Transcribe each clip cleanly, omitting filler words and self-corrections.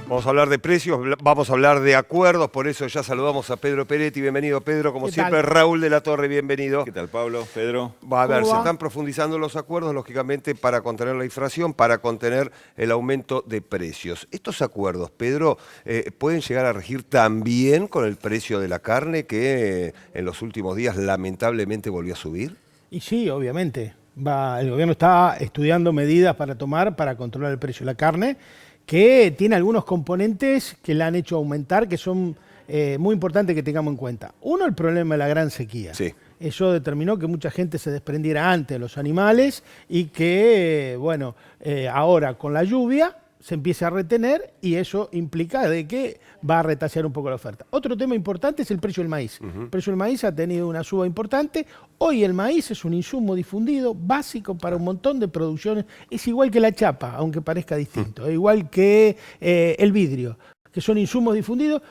Vamos a hablar de precios, vamos a hablar de acuerdos, por eso ya saludamos a Pedro Peretti. Bienvenido, Pedro. Como siempre, Raúl de la Torre, bienvenido. ¿Qué tal, Pablo? Pedro. A ver, se están profundizando los acuerdos, lógicamente, para contener la inflación, para contener el aumento de precios. Estos acuerdos, Pedro, pueden llegar a regir también con el precio de la carne, que en los últimos días lamentablemente volvió a subir. Y sí, obviamente. El gobierno está estudiando medidas para tomar para controlar el precio de la carne, que tiene algunos componentes que la han hecho aumentar, que son muy importantes que tengamos en cuenta. Uno, el problema de la gran sequía. Sí. Eso determinó que mucha gente se desprendiera antes de los animales y que, ahora con la lluvia se empiece a retener y eso implica de que va a retasear un poco la oferta. Otro tema importante es el precio del maíz. El precio del maíz ha tenido una suba importante. Hoy el maíz es un insumo difundido, básico para un montón de producciones. Es igual que la chapa, aunque parezca distinto. Es igual que el vidrio, que son insumos difundidos,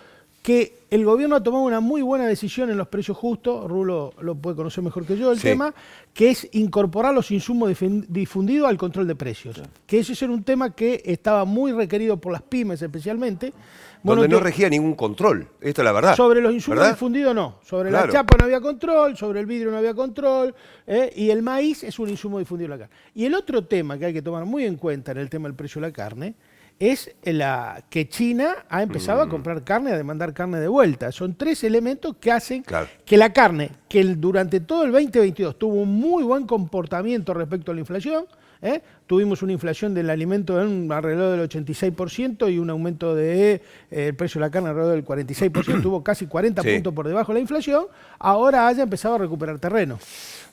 que el gobierno ha tomado una muy buena decisión en los precios justos, Rulo lo puede conocer mejor que yo el tema, que es incorporar los insumos difundidos al control de precios. Que ese era un tema que estaba muy requerido por las pymes especialmente. Donde no regía ningún control, esto es la verdad. Sobre los insumos difundidos no, sobre la chapa no había control, sobre el vidrio no había control, y el maíz es un insumo difundido de la carne. Y el otro tema que hay que tomar muy en cuenta en el tema del precio de la carne, es que China ha empezado a comprar carne, a demandar carne de vuelta. Son tres elementos que hacen que la carne, que durante todo el 2022 tuvo un muy buen comportamiento respecto a la inflación, tuvimos una inflación del alimento en alrededor del 86% y un aumento del precio de la carne alrededor del 46%, tuvo casi 40 puntos por debajo de la inflación, ahora haya empezado a recuperar terreno.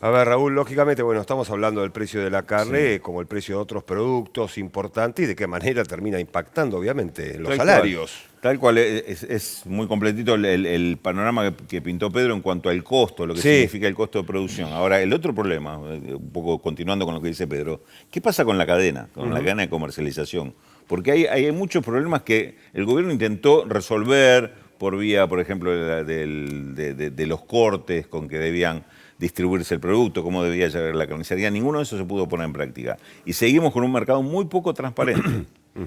A ver, Raúl, lógicamente, estamos hablando del precio de la carne, como el precio de otros productos importantes y de qué manera termina impactando, obviamente, en los salarios. Tal cual, es muy completito el panorama que pintó Pedro en cuanto al costo, lo que significa el costo de producción. Ahora, el otro problema, un poco continuando con lo que dice Pedro, ¿qué pasa con la cadena, la cadena de comercialización? Porque hay muchos problemas que el gobierno intentó resolver por vía, por ejemplo, de los cortes con que debían distribuirse el producto, cómo debía llegar la carnicería. Ninguno de esos se pudo poner en práctica. Y seguimos con un mercado muy poco transparente.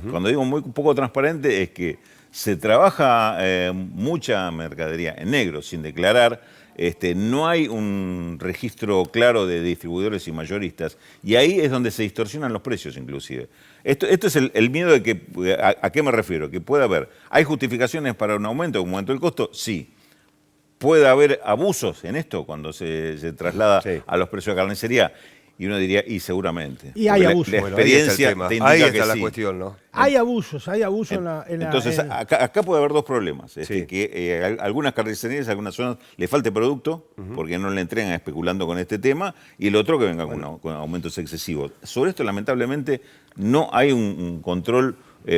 Cuando digo muy poco transparente es que se trabaja mucha mercadería en negro, sin declarar. No hay un registro claro de distribuidores y mayoristas. Y ahí es donde se distorsionan los precios, inclusive. Esto es el miedo de que... ¿A qué me refiero? Que puede haber... ¿Hay justificaciones para un aumento del costo? Sí. ¿Puede haber abusos en esto cuando se traslada a los precios de carnicería? Y uno diría, y seguramente. Y hay abusos. Ahí La está experiencia el tema. te indica Ahí está que la cuestión, ¿no? Hay abusos en la... Entonces, acá puede haber dos problemas. Que algunas carnicerías, algunas zonas, le falte producto, porque no le entregan especulando con este tema, y el otro que venga con aumentos excesivos. Sobre esto, lamentablemente, no hay un control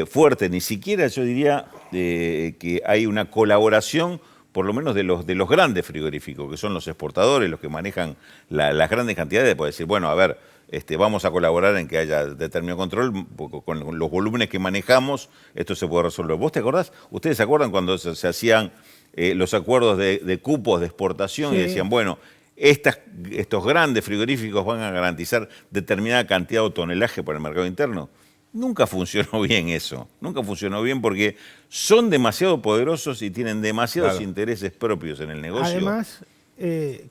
fuerte, ni siquiera yo diría que hay una colaboración por lo menos de los grandes frigoríficos, que son los exportadores, los que manejan las grandes cantidades, puede decir, bueno, a ver, vamos a colaborar en que haya determinado control, con los volúmenes que manejamos, esto se puede resolver. ¿Vos te acordás? ¿Ustedes se acuerdan cuando se hacían los acuerdos de cupos de exportación y decían, bueno, estos grandes frigoríficos van a garantizar determinada cantidad de tonelaje para el mercado interno? Nunca funcionó bien eso, nunca funcionó bien porque son demasiado poderosos y tienen demasiados intereses propios en el negocio. Además,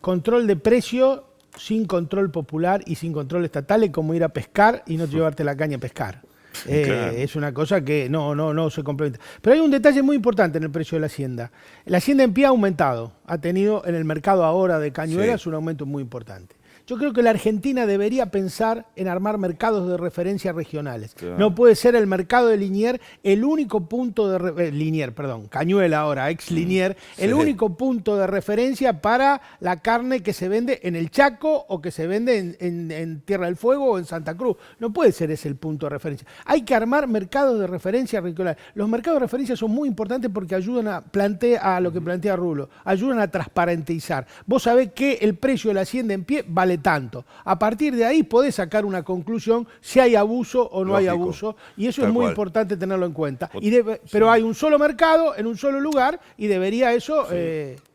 control de precio sin control popular y sin control estatal es como ir a pescar y no llevarte la caña a pescar. Es una cosa que no se complementa. Pero hay un detalle muy importante en el precio de la hacienda. La hacienda en pie ha aumentado, ha tenido en el mercado ahora de cañuelas un aumento muy importante. Yo creo que la Argentina debería pensar en armar mercados de referencia regionales. No puede ser el mercado de Liniers el único punto de Cañuela ahora, ex Liniers, el único punto de referencia para la carne que se vende en el Chaco o que se vende en Tierra del Fuego o en Santa Cruz. No puede ser ese el punto de referencia. Hay que armar mercados de referencia regionales. Los mercados de referencia son muy importantes porque ayudan a lo que plantea Rulo, ayudan a transparentizar. Vos sabés que el precio de la hacienda en pie vale tanto. A partir de ahí podés sacar una conclusión si hay abuso o no hay abuso, y eso es muy importante tenerlo en cuenta. Pero hay un solo mercado en un solo lugar y debería eso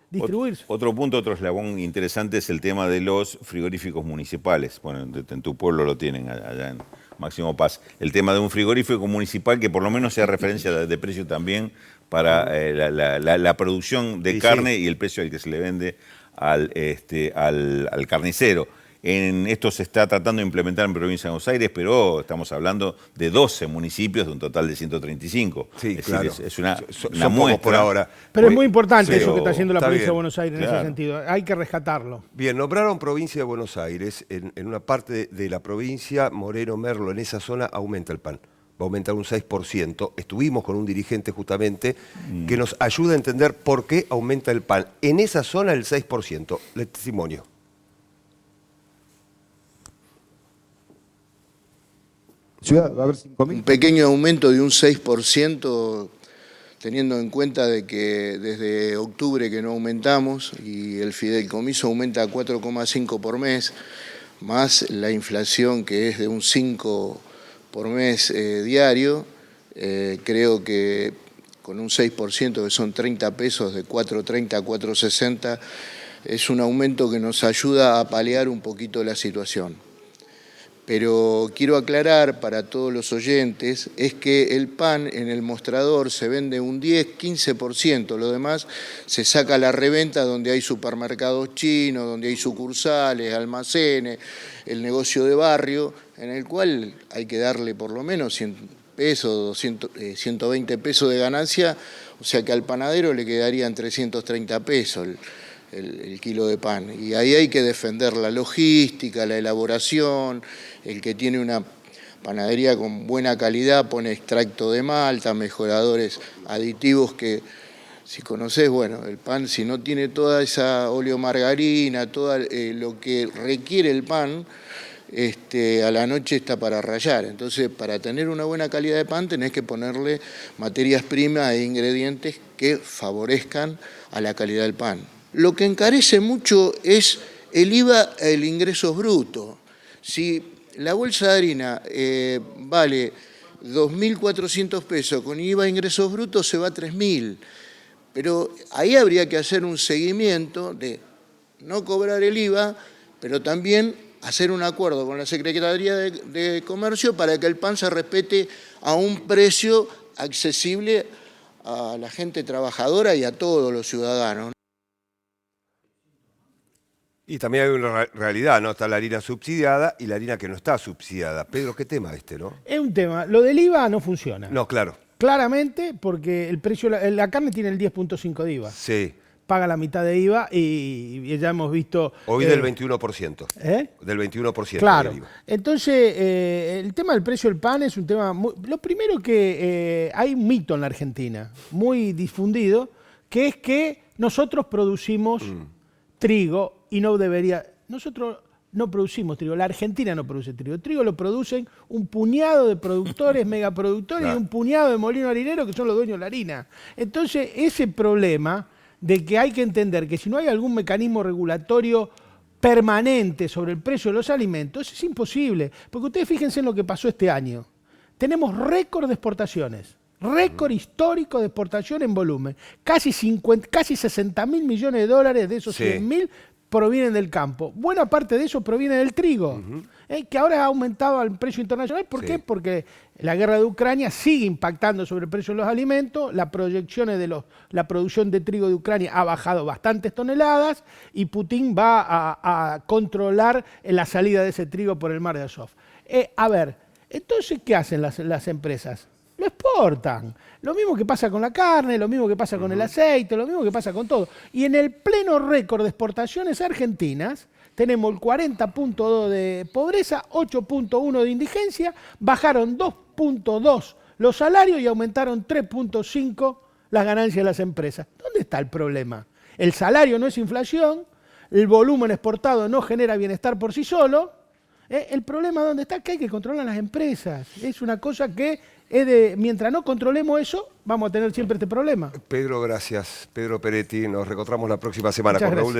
distribuirse. Otro punto, otro eslabón interesante es el tema de los frigoríficos municipales. Bueno, en tu pueblo lo tienen allá Máximo Paz. El tema de un frigorífico municipal que por lo menos sea referencia de precio también para la producción de carne y el precio al que se le vende al carnicero. Esto se está tratando de implementar en provincia de Buenos Aires, pero estamos hablando de 12 municipios de un total de 135. Sí, es claro. decir, es una Son muestra por ahora. Pero es muy importante eso que está haciendo la está provincia de bien. Buenos Aires en ese sentido. Hay que rescatarlo. Bien, nombraron provincia de Buenos Aires. En una parte de la provincia, Moreno, Merlo, en esa zona aumenta el pan. Va a aumentar un 6%. Estuvimos con un dirigente justamente que nos ayuda a entender por qué aumenta el pan. En esa zona el 6%. Le testimonio. Ciudad va a haber 5.000. Un pequeño aumento de un 6%, teniendo en cuenta de que desde octubre que no aumentamos y el fideicomiso aumenta a 4,5 por mes, más la inflación que es de un 5 por mes diario, creo que con un 6% que son 30 pesos, de 4,30 a 4,60, es un aumento que nos ayuda a paliar un poquito la situación. Pero quiero aclarar para todos los oyentes, es que el pan en el mostrador se vende un 10-15%, lo demás se saca a la reventa donde hay supermercados chinos, donde hay sucursales, almacenes, el negocio de barrio, en el cual hay que darle por lo menos 100 pesos, 120 pesos de ganancia, o sea que al panadero le quedarían 330 pesos el kilo de pan. Y ahí hay que defender la logística, la elaboración. El que tiene una panadería con buena calidad pone extracto de malta, mejoradores aditivos que, si conocés, bueno, el pan, si no tiene toda esa oleomargarina, todo lo que requiere el pan, a la noche está para rallar. Entonces, para tener una buena calidad de pan tenés que ponerle materias primas e ingredientes que favorezcan a la calidad del pan. Lo que encarece mucho es el IVA, el ingreso bruto. Si la bolsa de harina vale 2.400 pesos, con IVA e ingresos brutos se va a 3.000. Pero ahí habría que hacer un seguimiento de no cobrar el IVA, pero también hacer un acuerdo con la Secretaría de Comercio para que el pan se respete a un precio accesible a la gente trabajadora y a todos los ciudadanos. Y también hay una realidad, ¿no? Está la harina subsidiada y la harina que no está subsidiada. Pedro, ¿qué tema ¿no? Es un tema. Lo del IVA no funciona. No, claro. Claramente, porque el precio, la carne tiene el 10,5 de IVA. Sí. Paga la mitad de IVA y ya hemos visto... Hoy del 21%. Del 21%. Claro. Del IVA. Entonces, el tema del precio del pan es un tema... Lo primero que hay un mito en la Argentina, muy difundido, que es que nosotros producimos trigo y no debería... Nosotros no producimos trigo, la Argentina no produce trigo. El trigo lo producen un puñado de productores, megaproductores, y un puñado de molinos harineros que son los dueños de la harina. Entonces, ese problema de que hay que entender que si no hay algún mecanismo regulatorio permanente sobre el precio de los alimentos, es imposible. Porque ustedes fíjense en lo que pasó este año. Tenemos récord de exportaciones. Récord histórico de exportación en volumen. Casi 60.000 millones de dólares, de esos 100.000 provienen del campo. Buena parte de eso proviene del trigo, que ahora ha aumentado el precio internacional. ¿Por qué? Porque la guerra de Ucrania sigue impactando sobre el precio de los alimentos, las proyecciones de la producción de trigo de Ucrania ha bajado bastantes toneladas y Putin va a controlar la salida de ese trigo por el mar de Azov. A ver, entonces, ¿qué hacen las empresas? Lo exportan. Lo mismo que pasa con la carne, lo mismo que pasa con el aceite, lo mismo que pasa con todo. Y en el pleno récord de exportaciones argentinas, tenemos el 40.2 de pobreza, 8.1 de indigencia, bajaron 2.2 los salarios y aumentaron 3.5 las ganancias de las empresas. ¿Dónde está el problema? El salario no es inflación, el volumen exportado no genera bienestar por sí solo. El problema ¿dónde está? Que hay que controlar las empresas. Es una cosa que mientras no controlemos eso, vamos a tener siempre este problema. Pedro, gracias. Pedro Peretti, nos reencontramos la próxima semana Muchas con Raúl de la